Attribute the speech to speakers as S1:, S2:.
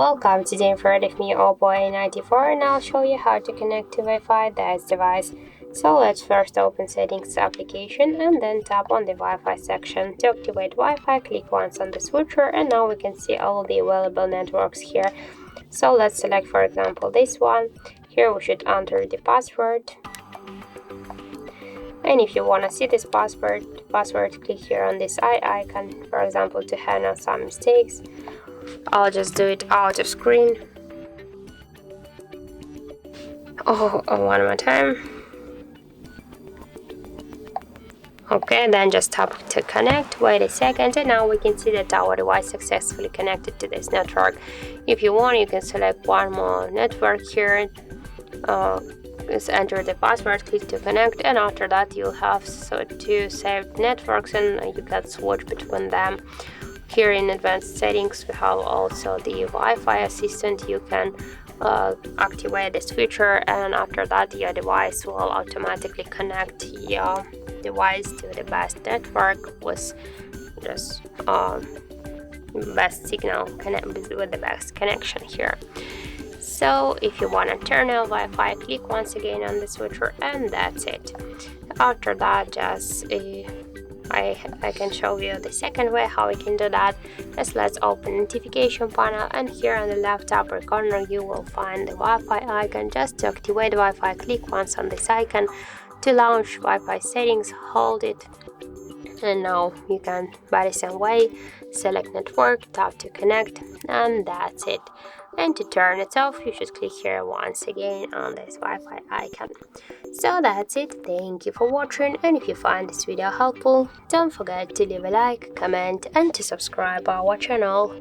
S1: Welcome, today in front of me OPPO A94 and I'll show you how to connect to Wi-Fi this device. So let's first open settings application and then tap on the Wi-Fi section. To activate Wi-Fi, click once on the switcher and now we can see all the available networks here. So let's select for example this one. Here we should enter the password. And if you want to see this password, click here on this eye icon, for example, to handle some mistakes. I'll just do it out of screen. One more time. Okay, then just tap to connect, wait a second, and now we can see that our device successfully connected to this network. If you want, you can select one more network here. Just enter the password, click to connect, and after that you'll have two saved networks and you can switch between them. Here in advanced settings we have also the Wi-Fi assistant. You can activate this feature and after that your device will automatically connect your device to the best network with just best signal, with the best connection here. So if you want to turn on Wi-Fi, click once again on the switcher and that's it. After that, just I can show you the second way how we can do that. Just let's open notification panel and here on the left upper corner you will find the Wi-Fi icon. Just to activate Wi-Fi, click once on this icon. To launch Wi-Fi settings, hold it and now you can, by the same way, select network, tap to connect and that's it. And to turn it off you should click here once again on this Wi-Fi icon. So that's it, thank you for watching, and if you find this video helpful, don't forget to leave a like, comment and to subscribe our channel.